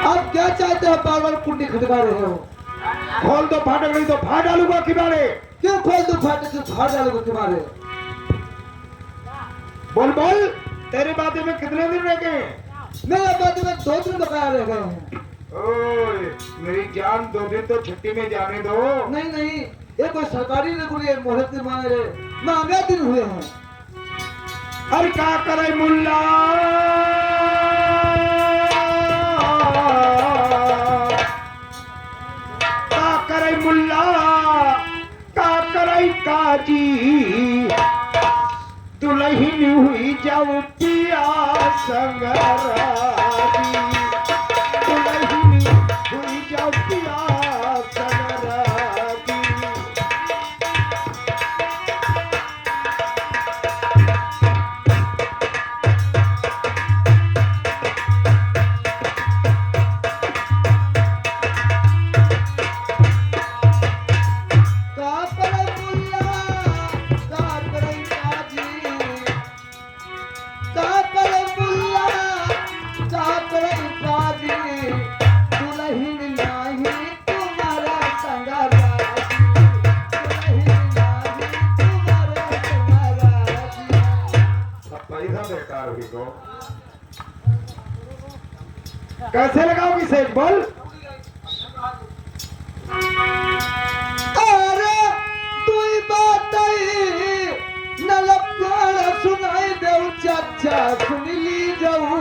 आप क्या चाहते हो? बार बार कुंडी खटका रहे हो। खोल दो फाटक, नहीं तो फाड़ डालूंगा किनारे। क्यों खोल दो फाटक? क्यों फाड़ डालोगे तुम्हारे? बोल बोल, तेरी बातें में कितने दिन रह गए? मेरे बात में 2 दिन बकाया रह गए हैं। ओए मेरी जान, 2 दिन तो छुट्टी में जाने दो। नहीं नहीं, ये कोई सरकारी नौकरी है, मोहलत के मांग रहे, महंगा दिन हुए हैं। अरे क्या करे मुल्ला, क्या करे मुल्ला, क्या करे काजी, दुल्हन हुई जाऊं पिया संग राजी, दुल्हन हुई जाऊं पिया संग राजी। का करे मुल्ला, का करे काजी, का करे मुल्ला, का करे काजी, दुल्हन नाही तुम्हारा संग राजी, दुल्हन नाही तुम्हारा संग राजी। अब पैसा बेकार हुई तो कैसे लगाओगी सेठ? बोल। अरे दुई बातई नलप्राण सुनाई देऊ चाचा, सुन ली जाऊ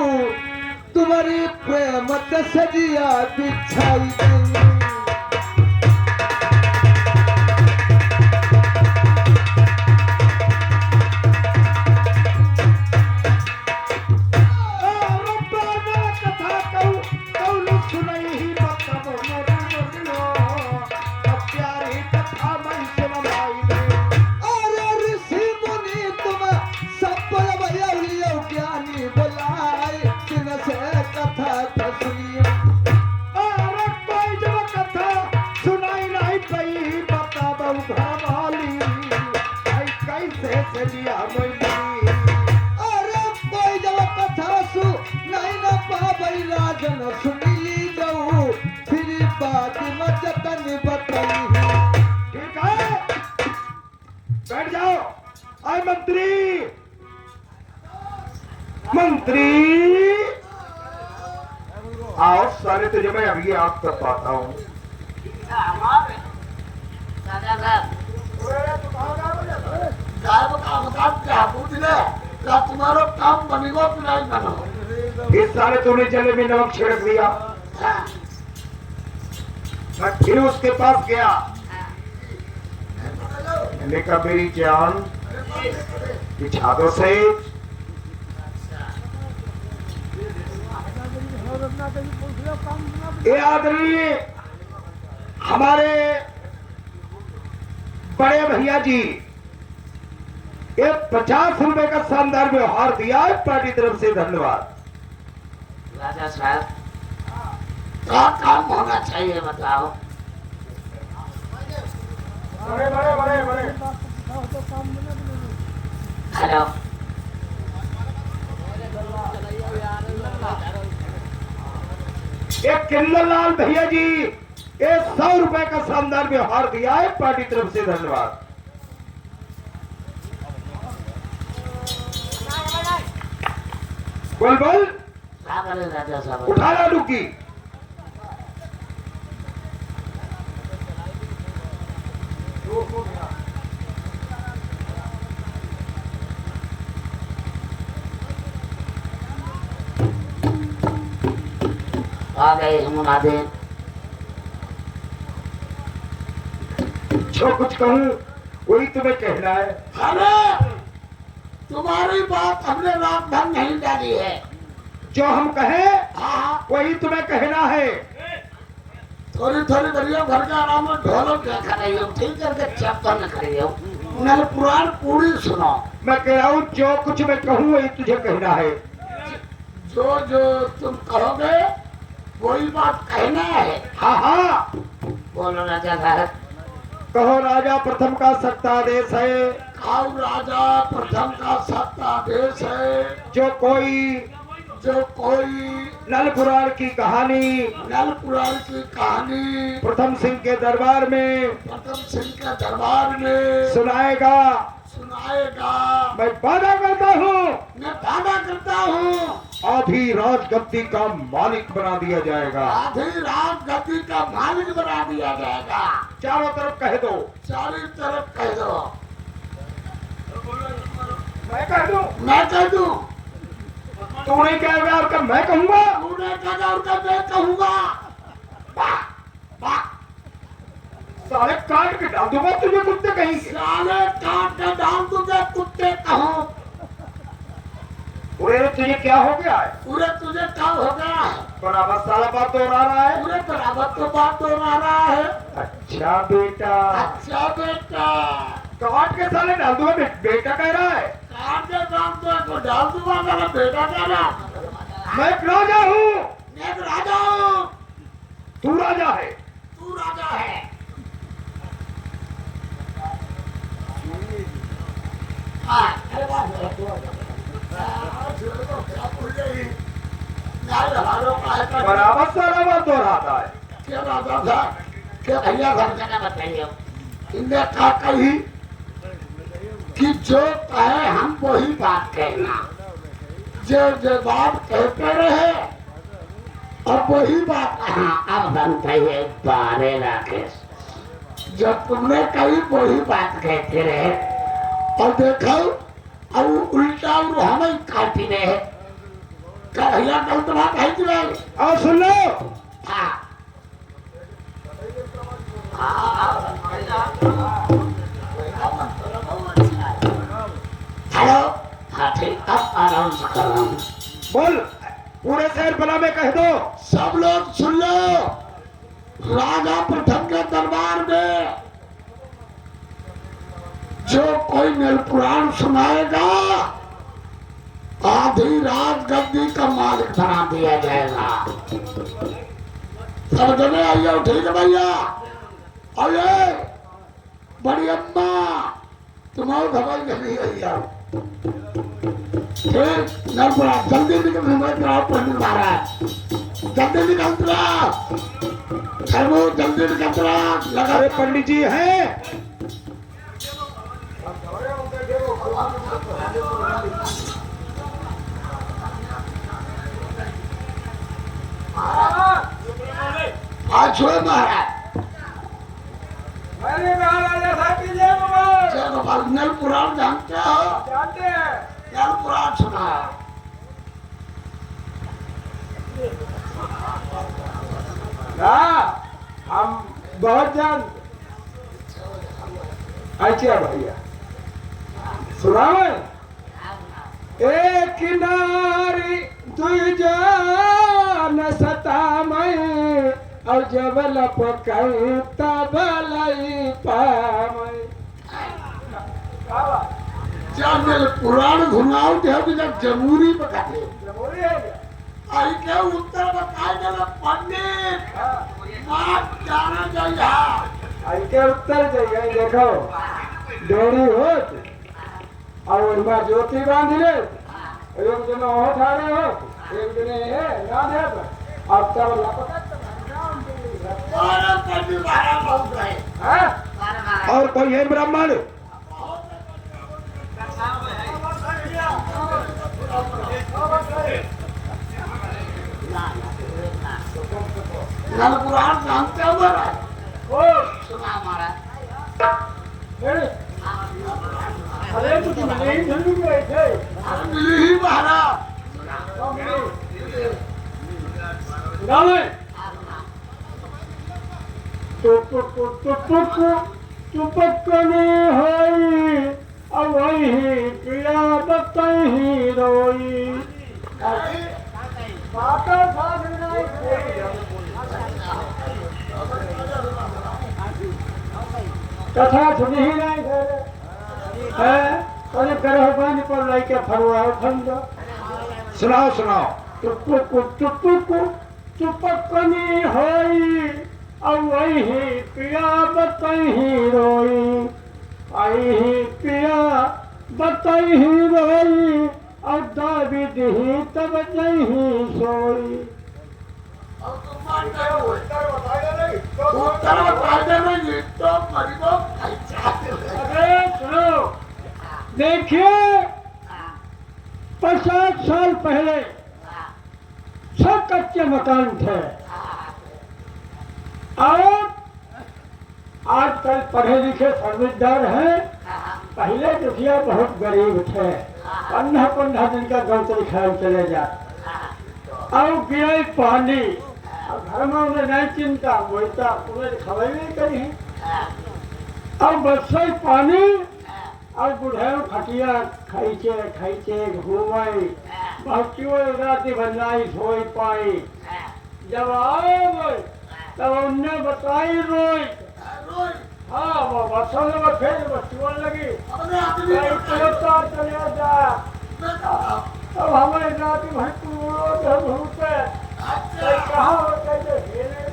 तुम्हारी प्रेम सजिया बिछाई देऊ। अरे ऋषि मुनि तुम सफल भैया ज्ञानी बोलाए, दिन से कथा तो सुनिए। अरे कोई जब कथा सु नहीं न पाबई राजन, सुनी जाऊ फिर बात मजतन बताई। ठीक है, बैठ जाओ। आए मंत्री, मंत्री आओ सारे, तुझे मैं अभी आग तक पाता हूँ। तुम्हारा काम बनेगा कि नहीं बनो? इस सारे तूने जले में नमक छिड़क दिया। मैं फिर उसके पास गया, मैंने कहा मेरी जान बिछा दो से। ये आदरणीय हमारे बड़े भैया जी, ये 50 रुपए का शानदार व्यवहार दिया है पार्टी तरफ से, धन्यवाद। राजा साहब क्या काम होना चाहिए बताओ? बड़े बड़े बड़े बड़े हेलो, एक किन्नर लाल भैया जी, ये 100 रुपए का शानदार व्यवहार दिया है पार्टी तरफ से, धन्यवाद। बोल बोल, क्या करें राजा साहब? उठा ला डुबकी। आ गए यमुना देव। जो कुछ कहूँ वही तुम्हें कहना है। अरे तुम्हारी बात हमने रात भर नहीं डाली है। जो हम कहें हाँ, वही तुम्हें कहना है। थोड़ी थोड़ी बढ़िया घर के आराम में ढोलो क्या कर रही हो? ठीक करके चप्पल न कर रही हो। मेरे पुराण पूरी सुनो। मैं कह रहा हूँ जो कुछ मैं कहूँ वही तुझे कहना है। जो जो तुम कहोगे वही बात कहना है। हाँ हाँ, बोलो राजा साहब। कहो राजा प्रथम का सत्तादेश है। खाओ राजा प्रथम का सत्तादेश है। जो कोई जो कोई नल पुराण की कहानी नल पुराण की कहानी प्रथम सिंह के दरबार में प्रथम सिंह के दरबार में सुनाएगा, सुनाएगा, मैं वादा करता हूँ मैं वादा करता हूँ आधी रात गद्दी का मालिक बना दिया जाएगा। आधी रात गद्दी का मालिक बना दिया जाएगा। चारों तरफ कह दो, चारों तरफ कह दो, मैं कह दूं, मैं कह दूं, तू नहीं कहेगा और कब मैं कहूंगा। तूने कहा और कब मैं कहूंगा। वाह, वाह, साले काट के डाल दूंगा तुझे कुत्ते कहीं के। साले काट के डाल तुझे कुत्ते कहूं। पूरे तुझे क्या हो गया है? पूरे तुझे क्या हो गया है? बराबर साला बात दोहरा रहा है। पूरे बराबर तो बात दोहरा रहा है। अच्छा बेटा, अच्छा बेटा, काट के साले डाल दूंगा, बेटा कह रहा है। काट के डाल दूंगा मेरा बेटा कह रहा। मैं एक राजा हूँ। मैं एक राजा हूँ। तू राजा है। तू राजा है। बराबर साला बात दोहराता है। क्या राजा था? क्या भैया घर बताइए। इनने कहा कही कि जो कहे हम वही बात कहना, जो बात कहते रहे और वही बात। हाँ, अब बनता है बारे राकेश, जब तुमने कही वही बात कहते रहे और देखो अब उल्टा और हमें काटी रहे। क्या भैया गलत बात है कि नहीं? और सुन लो, हाँ, हेलो, हाँ ठीक, अब आराम से कर रहा हूँ। बोल, पूरे शहर बना में कह दो। सब लोग सुन लो, राजा प्रथम के दरबार में जो कोई नल पुराण सुनाएगा आधी रात गद्दी का मालिक बना दिया जाएगा। सब जने आइए, ठीक है भैया। आइए बड़ी अम्मा, तुम्हारी खबर नहीं भैया। ठीक, नल पुराण जल्दी निकल, पंडित महाराज जल्दी निकल रहा, जल्दी निकल रहा। लगा अरे पंडित जी हैं। आज छोड़ महाराज। जय गोपाल, नल पुराण जानते हो? जानते हैं। नल पुराण सुना। हाँ, हम बहुत जानते। अच्छा भैया सुनावे। एक नारी दुजान सतामय और जब लपकई तब लई पामय। जब नल पुराण घुमाओ थे जब जमूरी पकाते जरूरी है क्या? आई के उत्तर बताए जब पंडित मात जाना चाहिए। आई के उत्तर जाइए। देखो डोरी होत और उनमें ज्योति बांध ले, एक दिन हो ठाड़े हो, एक दिन है ना दे अब तब लपकत और पंडित महाराज बहुत रहे। हाँ? और कोई है ब्राह्मण? नल पुराण जानते हो महाराज? ओ सुना महाराज। अरे कुछ नहीं जल्दी गए थे। मिली ही महाराज। डाले टुपकने होई अब वही पिया बतही रोई। कथा सुनी ही नहीं है। अरे करह पानी पर लाइके फरवा फंदा। सुनाओ सुनाओ। टुपकनी होई अब वही पिया बतही रोई। आई ही पिया बतही रोई और दाबी दही तब नहीं सोई। और तुम मानते हो उत्तर बताएगा नहीं उत्तर बताने में ये तो मरीजों अरे सुनो, देखिए 50 साल पहले सब कच्चे मकान थे और आजकल पढ़े लिखे समझदार हैं। पहले दुखिया बहुत गरीब थे, 15 दिन का गौतरी खाए चले जा और गिरे पानी और घर में उन्हें नहीं चिंता बोलता, उन्हें खबर नहीं करी है और बरसाई पानी और बुढ़ेर खटिया खाइचे खाइचे घूमाई भक्तियों रात बनाई सोई पाई। जब आओ तब उनने बताई रोई। हाँ वो बसों में फिर बच्चों लगी चले जा। अब हमारे रात भर भूत कहाँ होते खेले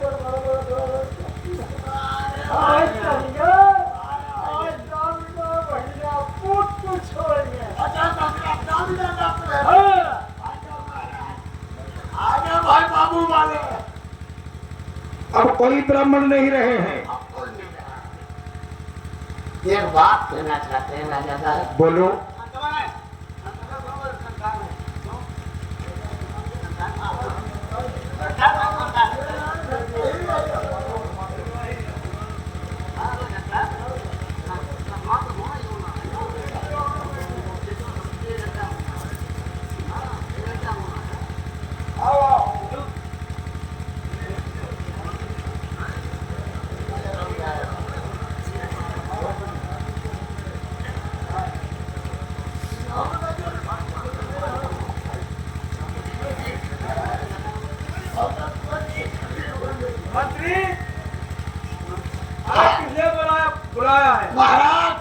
भाई बाबू वाले अब कोई ब्राह्मण नहीं रहे हैं। एक बात कहना चाहते हैं राजा साहब। बोलो। मंत्री किसने बुलाया है? महाराज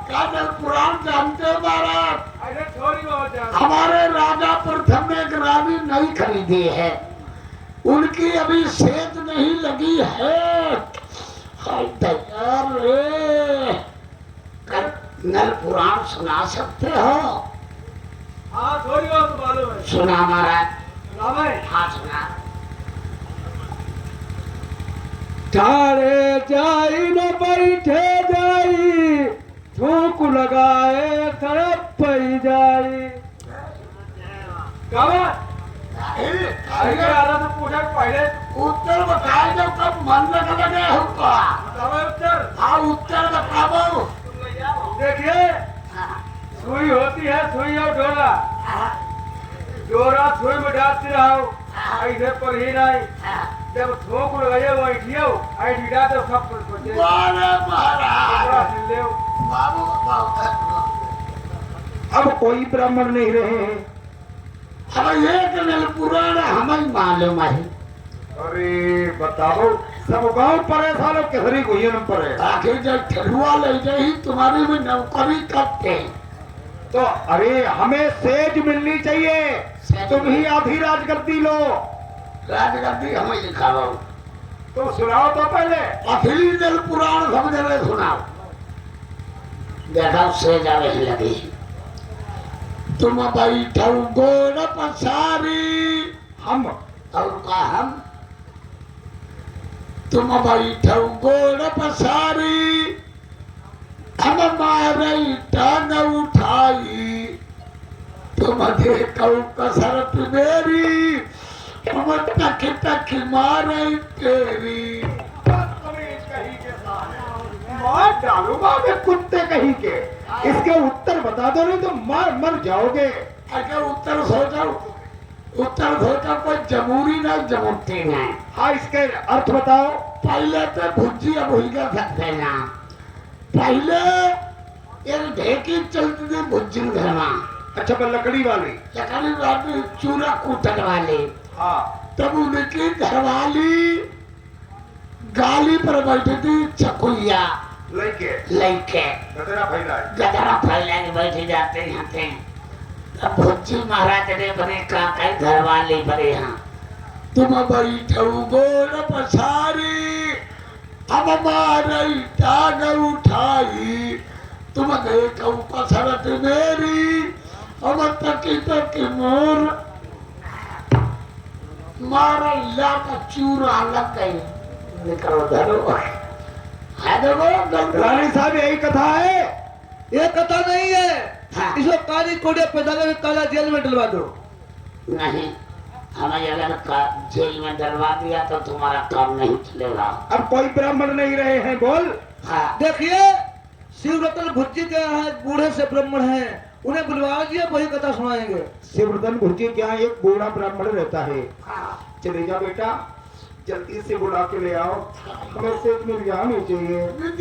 क्या मैं पुराण जानते हो महाराज? अरे थोड़ी बहुत जानते। हमारे राजा प्रथम ने एक रानी नहीं खरीदी है, उनकी अभी सेज नहीं लगी है। हाय तैयार रे, नल पुराण सुना सकते हो? हाँ थोड़ी बहुत मालूम है। सुना महाराज। सुना भाई। हाँ सुना। ठाड़े जाई न बैठे जाई, थूक लगाए तरफ पई जाई। पूछा पहले उत्तर बताए जब कब मन लगे होगा। उत्तर। हाँ उत्तर बताओ। देखिए सुई होती है, सुई और डोरा। डोरा सुई में डालती रहो, ऐसे पर ही नहीं। जब थोक लगाइए वो ऐठियो ऐठिया तो सब कुछ महाराज बाबू अब कोई ब्राह्मण नहीं रहे हैं। अब एक नल पुराण हमें मालूम है। अरे बताओ, सब गांव परेशान हो केसरी गोयन पर है। आखिर जब ठेलुआ ले जाई तुम्हारी भी नौकरी करते। तो अरे हमें सेज मिलनी चाहिए, तुम ही आधी राजगद्दी लो। राजगद्दी हमें लिखाओ तो सुनाओ तो पहले। असली नल पुराण समझ रहे सुनाओ। देखा से जावे लगी। तुम बैठो गोड़ पसारी, हम और का हम तुम बैठो गोड़ पसारी, हम मारे टांग उठाई, तुम देखो कसरत मेरी, हम टक टक मारे तेरी। मार डालूंगा मैं कुत्ते कहीं के। इसके उत्तर बता दो, नहीं तो मार मर जाओगे। अगर उत्तर सोचा कोई जमूरी नहीं जमूती नहीं। हाँ इसके अर्थ बताओ। पहले तो भुजिया भूल सकते ना। पहले एक ढेकी चलती थी भुजी घर में। अच्छा पर लकड़ी वाली। लकड़ी वाली चूरा कूटन वाली। हाँ तब उनकी घरवाली गाली पर बैठी थी चकुलिया लेके लेके गदरा फैला के बैठी जाते यहाँ थे। तब भुज्जी महाराज ने बने काका घरवाली बने यहाँ, तुम बैठो गोड़ पसारी, हम मारी टांग उठाई, तुम देखो कसरत मेरी, अब तकी तकी मोर मारा ला का चूरा लग गई निकलो धरो है देखो रानी साहब यही कथा है। ये कथा नहीं है। हाँ। इसको काली कोड़े पे डाल के काला जेल में डलवा दो। नहीं हमें अगर जेल में डलवा दिया तो तुम्हारा काम नहीं चलेगा। अब कोई ब्राह्मण नहीं रहे हैं, बोल। हाँ देखिए शिव रतन भुज्जी के यहाँ बूढ़े से ब्राह्मण है, उन्हें बुलवा दिए, वही कथा सुनाएंगे। शिवरतन भुर्जी के यहाँ एक बूढ़ा ब्राह्मण रहता है। हाँ चले जा बेटा, जल्दी से बुला के ले आओ, हमें सेठ मिल जानी चाहिए। मिल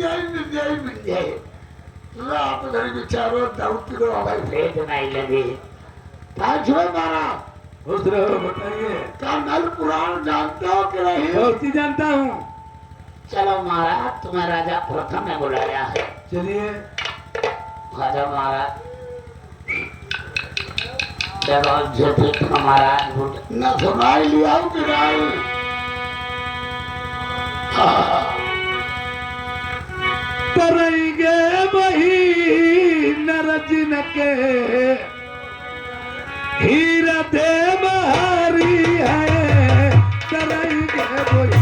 जाए रात भर बिचारो दौड़ती रहो हमारी भेद नहीं लगी। पाँच मारा खुश रहो, बताइए। क्या नल पुराण जानते हो कि नहीं? बहुत ही जानता हूँ। चलो महाराज तुम्हें राजा प्रथम ने बुलाया है। चलिए राजा महाराज देखो महाराज न सुनाई लिया कि नहीं? करेंगे वही नरजिन के हीरा दे बहारी है, करेंगे वही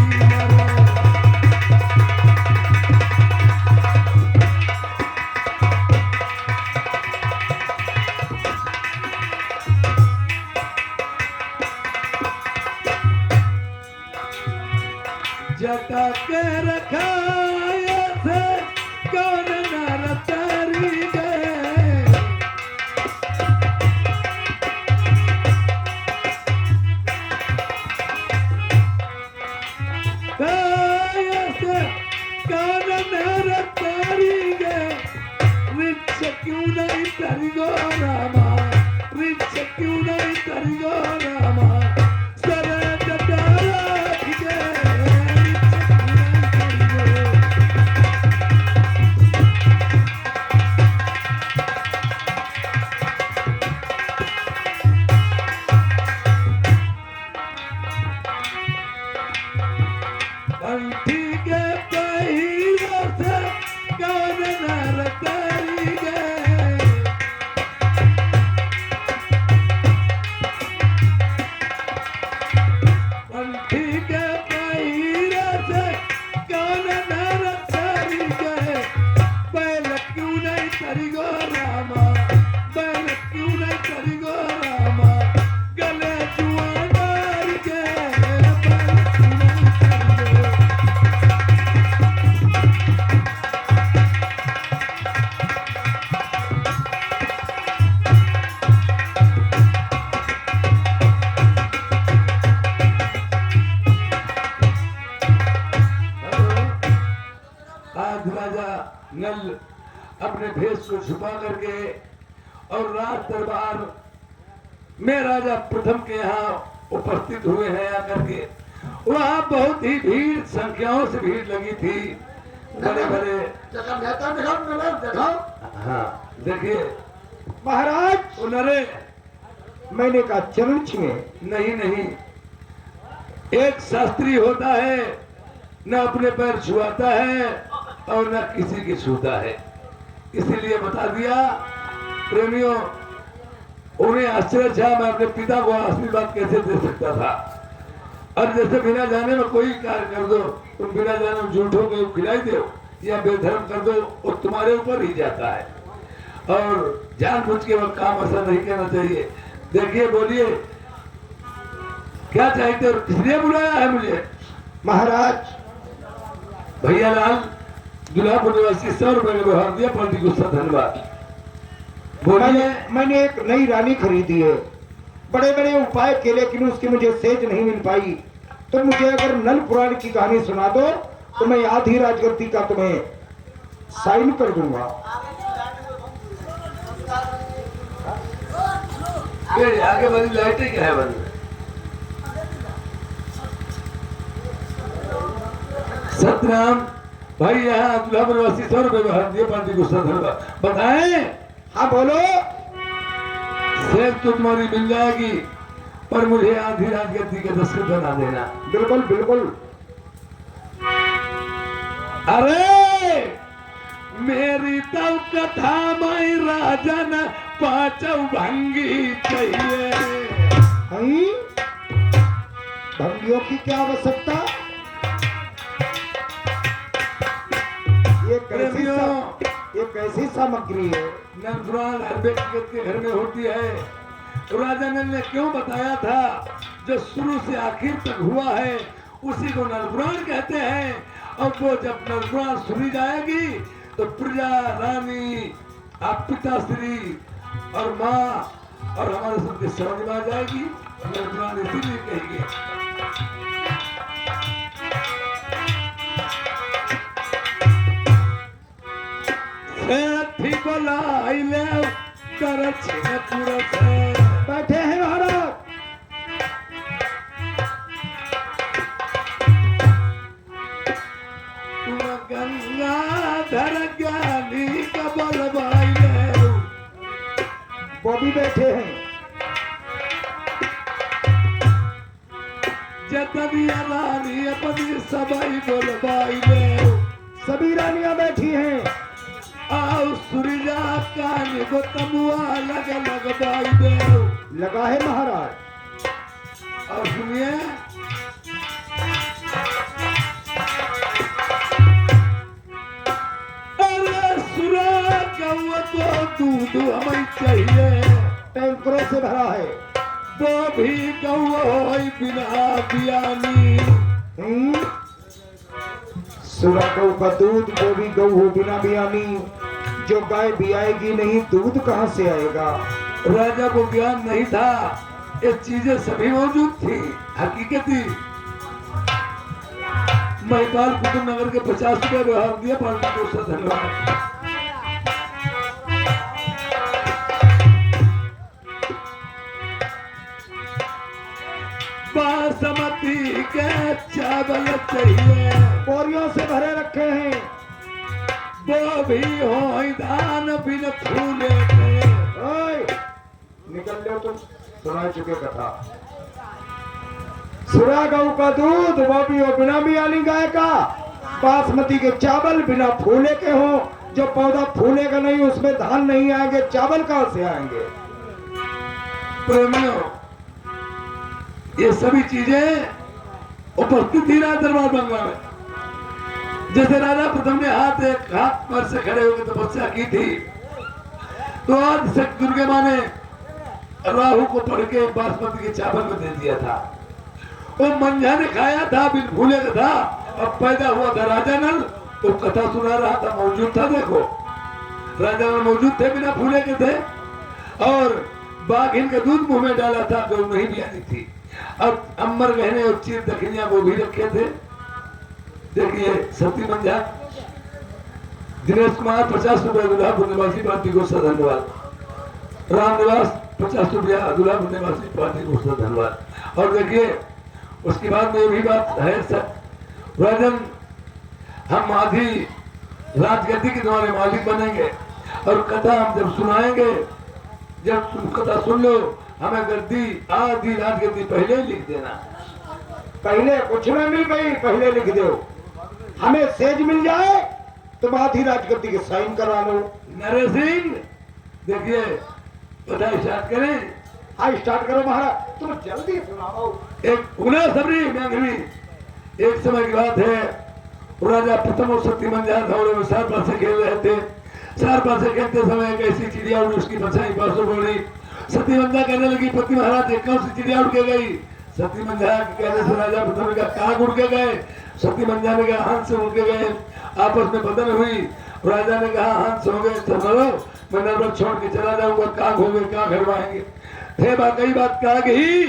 जटा के रखा से कौन नर तारी गए। से कौन नर तारी गए, रिच क्यों नहीं तरी गो रामा, रिच क्यों नहीं तरी गो रामा, सरे जटारा गए। कंठी के पहिरों से कौन नर तारी गए। कंठी के पहिरों से कौन नर तारी गए, बैल क्यों नहीं तरी गो रामा, बैल क्यों नहीं तरी गो रामा, गले जुआ मार गए, बैल क्यों नहीं तरी गो। आज राजा नल अपने भेष को छुपा करके और राज दरबार में राजा प्रथम के यहाँ उपस्थित हुए हैं आकर के। वहाँ बहुत ही भीड़, संख्याओं से भीड़ लगी थी, बड़े बड़े। देखो हाँ देखिए महाराज उनरे मैंने कहा चरण छुए। नहीं नहीं, एक शास्त्री होता है, न अपने पैर छुआता है और न किसी की छूता है। इसीलिए बता दिया प्रेमियों, उन्हें आश्चर्य था मैं अपने पिता को आशीर्वाद कैसे दे सकता था। और जैसे बिना जाने में कोई कार्य कर दो, तुम बिना जाने में झूठों को खिलाई दो या बेधर्म कर दो, वो तुम्हारे ऊपर ही जाता है। और जानबूझ के वो काम ऐसा नहीं करना चाहिए। देखिए बोलिए क्या चाहते हो, किसने बुलाया है मुझे? महाराज भैया लाल दुल्हापुर निवासी 100 रुपए का व्यवहार दिया, पलटी गुस्सा धन्यवाद। बोलिए। मैंने एक नई रानी खरीदी है, बड़े बड़े उपाय किए लेकिन उसकी मुझे सेज नहीं मिल पाई। तो मुझे अगर नल पुराण की कहानी सुना दो तो मैं आधी राजगद्दी का तुम्हें साइन कर दूंगा। ये आगे वाली लाइटें क्या है बंद? सतराम भाई यहाँ दुल्हापुर निवासी 100 रुपए व्यवहार दिए, पलटी गुस्सा धन्यवाद। बताएं। हाँ बोलो। सेज तो तुम्हारी मिल जाएगी, पर मुझे आधी राजगद्दी के दस्तखत बना देना। बिल्कुल बिल्कुल। अरे मेरी तो कथा माई राजन पांचों भंगी चाहिए। हई भंगियों की क्या आवश्यकता? ये कैसी सामग्री है? नरपुराण हर व्यक्ति के घर में होती है। राजा नल ने क्यों बताया था? जो शुरू से आखिर तक हुआ है उसी को नरपुराण कहते हैं। और वो जब नरपुराण सुनी जाएगी तो प्रजा, रानी, आप पिताश्री और माँ और हमारे सबके समझ में आ जाएगी। नरपुराण इसीलिए कहेंगे। साथी बोलाई ले कर छिने पुरस। बैठे हैं महाराज। तुम गंगाधर ज्ञानी का बलवाई ले। वो भी बैठे हैं। जतनिया रानी अपनी सबाई बोलवाई ले। सभी रानियां बैठी हैं। आओ सूर्या कान को तमुआ लग लगवाई दे। लगा है महाराज। और सुनिए, अरे सुरा गौ तो दूध हमें चाहिए। टैंकरों से भरा है। वो भी गौ हो बिना बियानी। सुरा गौ का दूध, वो भी गौ हो बिना बियानी। जो गाय भी आएगी नहीं, दूध कहाँ से आएगा? राजा को ज्ञान नहीं था, ये चीजें सभी मौजूद थी, हकीकती। महिपाल कुतुब नगर के 50 रुपए व्यवहार दिया। पार्टी को उसका धन्यवाद। बासमती के चावल चाहिए। बोरियों से भरे रखे हैं। वो भी हो धान बिन फूले के। ओए, निकल लो तुम। सुना चुके कथा। सुरा गऊ का दूध, वो भी हो बिना बियानी गाय का। बासमती के चावल बिना फूले के हो। जो पौधा फूलेगा नहीं उसमें धान नहीं आएंगे, चावल कहां से आएंगे? प्रेमियों, ये सभी चीजें उपस्थित थी राज दरबार बंगला में। जैसे राजा प्रथम ने एक हाथ पर से खड़े होकर तपस्या की थी, तो आज से दुर्गे माँ ने राहु को पढ़ के बासमती के चावल में दे दिया था। वो मंझा ने खाया था, बिन भूले का था। अब पैदा हुआ था राजा नल, तो कथा सुना रहा था, मौजूद था। देखो, राजा नल मौजूद थे, बिना भूले के थे। और बाघिन का दूध मुंह में डाला था, जो नहीं भी आनी थी। अब अम्बर गहने और चीर दखनियां वो भी रखे थे। देखिए, सती मंझा दिनेश कुमार 50 रुपया दुल्हापुर निवासी पार्टी को धन्यवाद। राम निवास 50 रुपया दुल्हापुर निवासी पार्टी को धन्यवाद। और देखिए, उसके बाद में ये भी बात है सर, राजन, हम आधी राजगद्दी के तुम्हारे मालिक बनेंगे। और कथा हम जब सुनाएंगे, जब तुम कथा सुन लो, हमें गद्दी, आधी राजगद्दी पहले ही लिख देना। पहले कुछ में मिल गई, पहले लिख दो। हमें सेज मिल जाए तो आधी राजगद्दी के साइन करा लो। नरेश सिंह, देखिए कथा स्टार्ट करें। हाँ, स्टार्ट करो महाराज। तुम जल्दी सुनाओ। एक गुना सबरी मैंगनी। एक समय की बात है, राजा प्रथम और सती मंझा धौड़े में सार पास से खेल रहे थे। सार पास से खेलते समय एक ऐसी चिड़िया उड़ी, उसकी परछाई पासों पड़ी। सती मंझा कहने लगी, पति महाराज एक कौन सी चिड़िया उड़ के गई? सती मंझा के कहने से राजा प्रथम ने कहा, काग उड़ के गए। सती मंझा ने कहा, हंस उड़ के गए। आपस में बदल हुई। राजा ने कहा, हंस हो गए तो चलो, मैं नरबत छोड़ के चला जाऊंगा। काग हो गए, कहाँ घरवाएंगे? थे बाकी बात काग ही,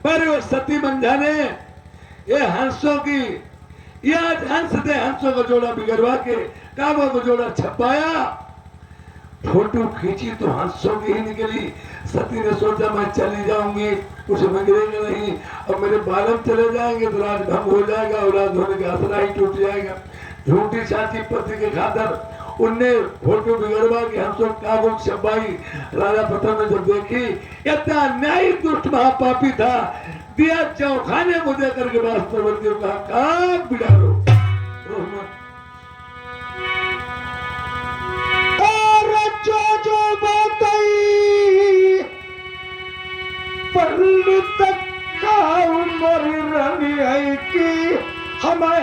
पर वो सती मंझा ने ये हंसों की, ये आज हंस थे, हंसों का जोड़ा बिगड़वा के कागों को जोड़ा छपाया। फोटो खींची तो हंसों की ही निकली। सती ने सोचा, मैं चली जाऊंगी, कुछ बिगड़ेगा नहीं। अब मेरे बालम चले जाएंगे तो राज भंग हो जाएगा, और राज होने का आसरा ही टूट जाएगा। झूठी साची पति के खातर उनने फोटो बिगड़वा के हंसों कागों छपाई। राजा प्रथम ने जब देखी, इतना न्यायी दुष्ट महापापी था, दिया चौखाने मुझे करके वास्तव कहा, बिगाड़ो जो बात आई पंडित का उमर रनी है कि हमें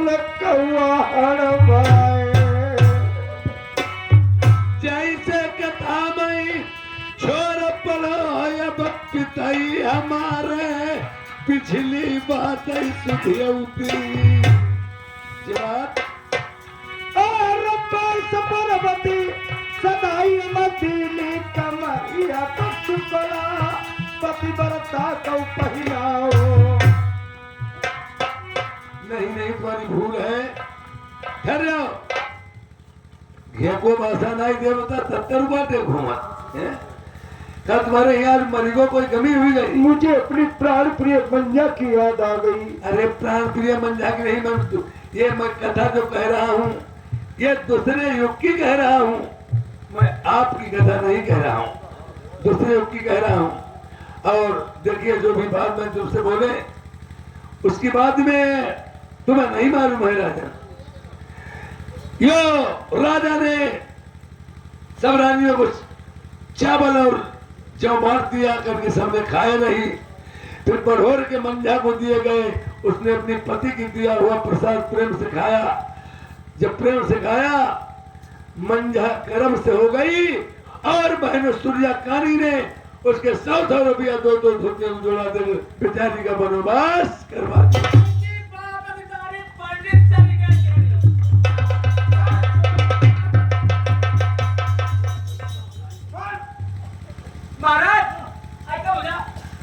लकवाड़ भाई जैसे कथा में छोर पलो अब पिताई हमारे पिछली बात सुधी और पैस पर्वती सदाई मदीनी कमरिया तो शुक्ला पतिव्रता को पहनाओ। नहीं तुम्हारी भूल है। ठहर जाओ। घेको भाषा नहीं दे बता 70 बातें घूमा क्या तुम्हारे यहाँ मरीगों कोई कमी हुई गई? मुझे अपनी प्राण प्रिय मंजा की याद आ गई। अरे प्राण प्रिय मंजा की नहीं, मैं कथा जो कह रहा हूँ ये दूसरे युग की कह रहा हूँ, मैं आपकी कथा नहीं कह रहा हूँ, दूसरे युग की कह रहा हूँ। और देखिए जो भी बात मैं तुमसे बोले उसकी बाद में तुम्हें नहीं मालूम है राजा। यो राजा ने सब रानियों को चावल और जौ बांट दिया करके सबने खाए नहीं। फिर बड़ोर के मंझा को दिए गए, उसने अपनी पति की दिया हुआ प्रसाद प्रेम से खाया। जब प्रेम से खाया मंझा कर्म से हो गई और बहन सूर्या कानी ने उसके 100 रुपया 2 रुपये जोड़ा दे बेचारी का वनवास करवा दिया।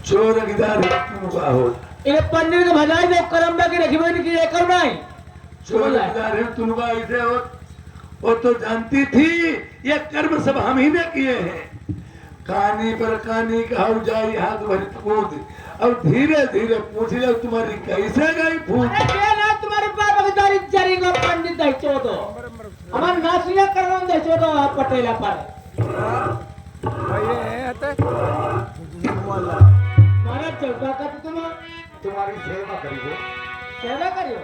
चोर गिदार तुनुका हो इने पंडित के भलाई ने करम में की रखिबे की एकर नहीं चोर गिदार तुनुका इसे हो। वो तो जानती थी ये कर्म सब हम ही ने किए हैं। कानी पर कानी कहा जाई हाथ भरी कूद और धीरे धीरे पूछ ले तुम्हारी कैसे गई फूट। अरे के ना तुम्हारे बाप अवतारी जरी को पंडित दे चोदो हमार नासिया करन दे चोदो पटेला पर मारा चलता का तुम तुम्हारी सेवा करिए। सेवा करियो